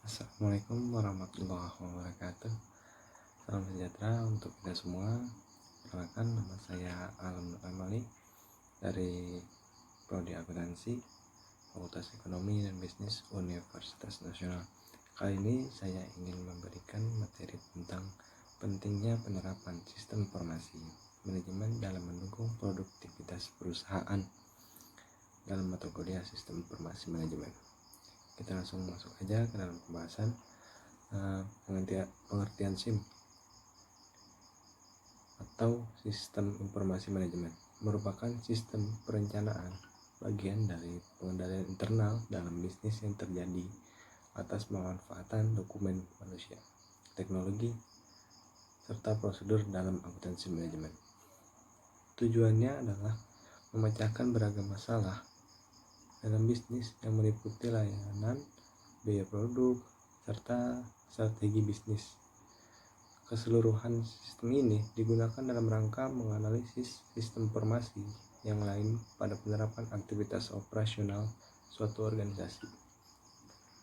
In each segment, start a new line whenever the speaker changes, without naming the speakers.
Assalamualaikum warahmatullahi wabarakatuh. Salam sejahtera untuk kita semua. Perkenalkan, nama saya Alam Amali dari Prodi Akuntansi, Fakultas Ekonomi dan Bisnis Universitas Nasional. Kali ini saya ingin memberikan materi tentang pentingnya penerapan sistem informasi manajemen dalam mendukung produktivitas perusahaan dalam mata kuliah Sistem Informasi Manajemen. Kita langsung masuk aja ke dalam pembahasan. Pengertian SIM atau Sistem Informasi Manajemen merupakan sistem perencanaan bagian dari pengendalian internal dalam bisnis yang terjadi atas pemanfaatan dokumen manusia, teknologi, serta prosedur dalam akuntansi manajemen. Tujuannya adalah memecahkan beragam masalah dalam bisnis yang meliputi layanan, biaya produk, serta strategi bisnis. Keseluruhan sistem ini digunakan dalam rangka menganalisis sistem informasi yang lain pada penerapan aktivitas operasional suatu organisasi.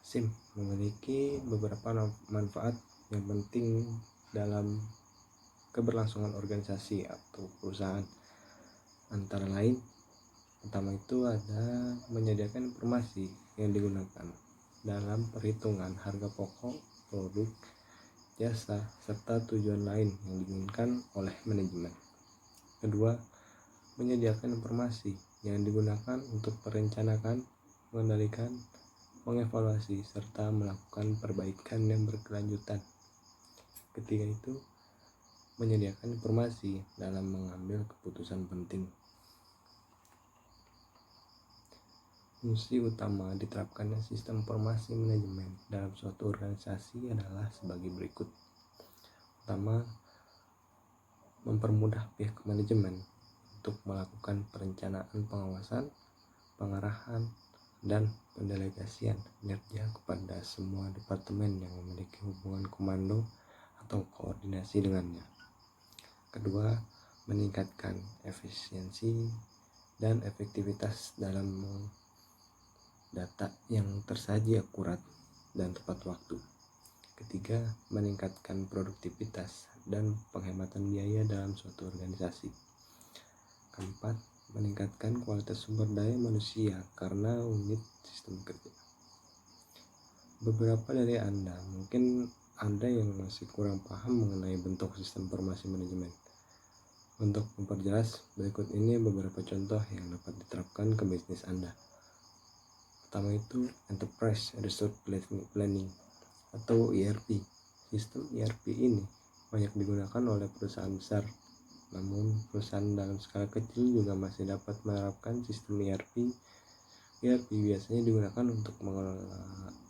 SIM memiliki beberapa manfaat yang penting dalam keberlangsungan organisasi atau perusahaan. Antara lain, pertama itu ada menyediakan informasi yang digunakan dalam perhitungan harga pokok, produk, jasa, serta tujuan lain yang diinginkan oleh manajemen. Kedua, menyediakan informasi yang digunakan untuk merencanakan, mengendalikan, mengevaluasi, serta melakukan perbaikan yang berkelanjutan. Ketiga itu, menyediakan informasi dalam mengambil keputusan penting. Fungsi utama diterapkannya sistem informasi manajemen dalam suatu organisasi adalah sebagai berikut. Pertama, mempermudah pihak manajemen untuk melakukan perencanaan pengawasan, pengarahan, dan pendelegasian kinerja kepada semua departemen yang memiliki hubungan komando atau koordinasi dengannya. Kedua, meningkatkan efisiensi dan efektivitas dalam data yang tersaji akurat dan tepat waktu. Ketiga, meningkatkan produktivitas dan penghematan biaya dalam suatu organisasi. Keempat, meningkatkan kualitas sumber daya manusia karena unit sistem kerja. Beberapa dari Anda mungkin ada yang masih kurang paham mengenai bentuk sistem informasi manajemen. Untuk memperjelas, berikut ini beberapa contoh yang dapat diterapkan ke bisnis Anda. Pertama itu Enterprise Resource Planning atau ERP. Sistem ERP ini banyak digunakan oleh perusahaan besar, namun perusahaan dalam skala kecil juga masih dapat menerapkan sistem ERP. ERP biasanya digunakan untuk mengelola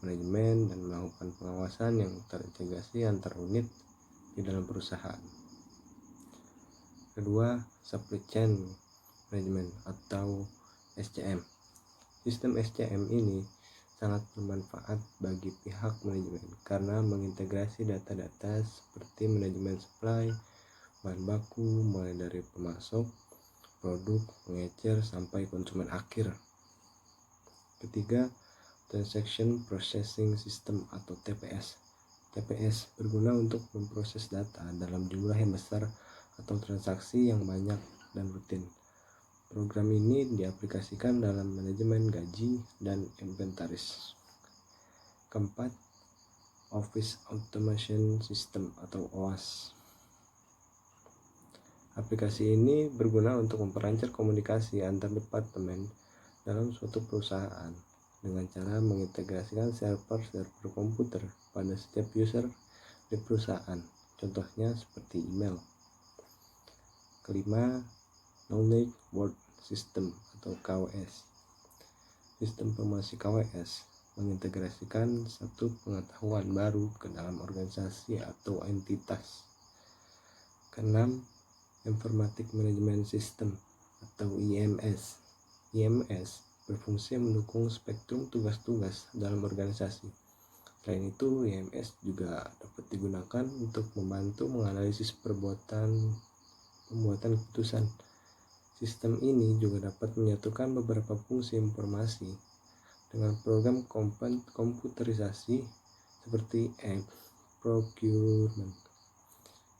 manajemen dan melakukan pengawasan yang terintegrasi antar unit di dalam perusahaan. Kedua, Supply Chain Management atau SCM. Sistem SCM ini sangat bermanfaat bagi pihak manajemen karena mengintegrasi data-data seperti manajemen supply, bahan baku, mulai dari pemasok, produk, pengecer, sampai konsumen akhir. Ketiga, Transaction Processing System atau TPS. TPS berguna untuk memproses data dalam jumlah yang besar atau transaksi yang banyak dan rutin. Program ini diaplikasikan dalam manajemen gaji dan inventaris. Keempat, Office Automation System atau OAS. Aplikasi ini berguna untuk memperlancar komunikasi antar departemen dalam suatu perusahaan dengan cara mengintegrasikan server komputer pada setiap user di perusahaan. Contohnya seperti email. Kelima, Knowledge Work System atau KWS. Sistem informasi KWS mengintegrasikan satu pengetahuan baru ke dalam organisasi atau entitas. Keenam, Informatic Management System atau IMS. IMS berfungsi mendukung spektrum tugas-tugas dalam organisasi. Selain itu, IMS juga dapat digunakan untuk membantu menganalisis pembuatan keputusan. Sistem ini juga dapat menyatukan beberapa fungsi informasi dengan program komputerisasi seperti procurement.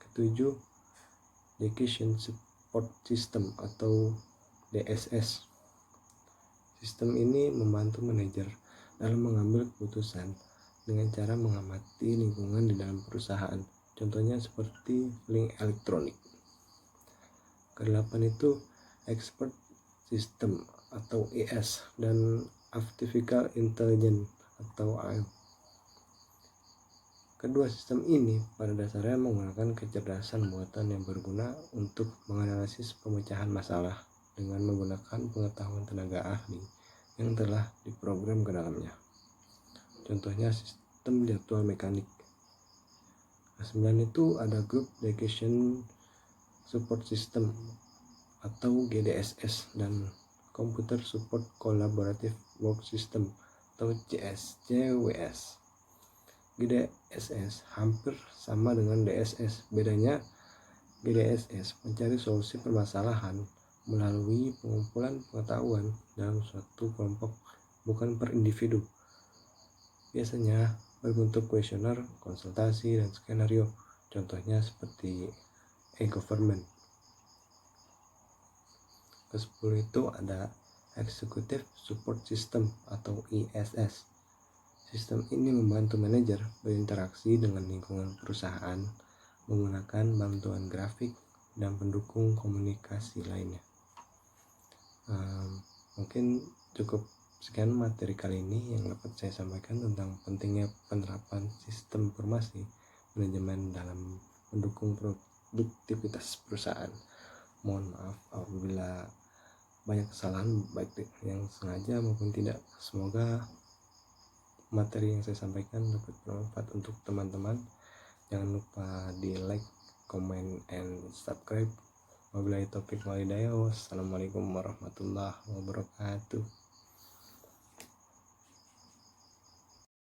Ketujuh, Decision Support System atau DSS. Sistem ini membantu manajer dalam mengambil keputusan dengan cara mengamati lingkungan di dalam perusahaan. Contohnya seperti link elektronik. Kedelapan itu Expert System atau ES dan Artificial Intelligence atau AI. Kedua sistem ini pada dasarnya menggunakan kecerdasan buatan yang berguna untuk menganalisis pemecahan masalah dengan menggunakan pengetahuan tenaga ahli yang telah diprogram ke dalamnya. Contohnya sistem jadwal mekanik. Kesembilan itu ada Group Decision Support System atau GDSS dan Computer Support Collaborative Work System atau CWS. GDSS hampir sama dengan DSS. Bedanya GDSS mencari solusi permasalahan melalui pengumpulan pengetahuan dalam suatu kelompok, bukan per individu. Biasanya berbentuk kuesioner, konsultasi, dan skenario. Contohnya seperti e-government. Ke-10 itu ada Executive Support System atau ESS. Sistem ini membantu manajer berinteraksi dengan lingkungan perusahaan menggunakan bantuan grafik dan pendukung komunikasi lainnya. Mungkin cukup sekian materi kali ini yang dapat saya sampaikan tentang pentingnya penerapan sistem informasi manajemen dalam mendukung produktivitas perusahaan. Mohon maaf apabila banyak kesalahan baik yang sengaja maupun tidak. Semoga materi yang saya sampaikan dapat bermanfaat untuk teman-teman. Jangan lupa di like, comment, and subscribe. Wabillahi taufiq wal hidayah. Wassalamualaikum warahmatullahi wabarakatuh.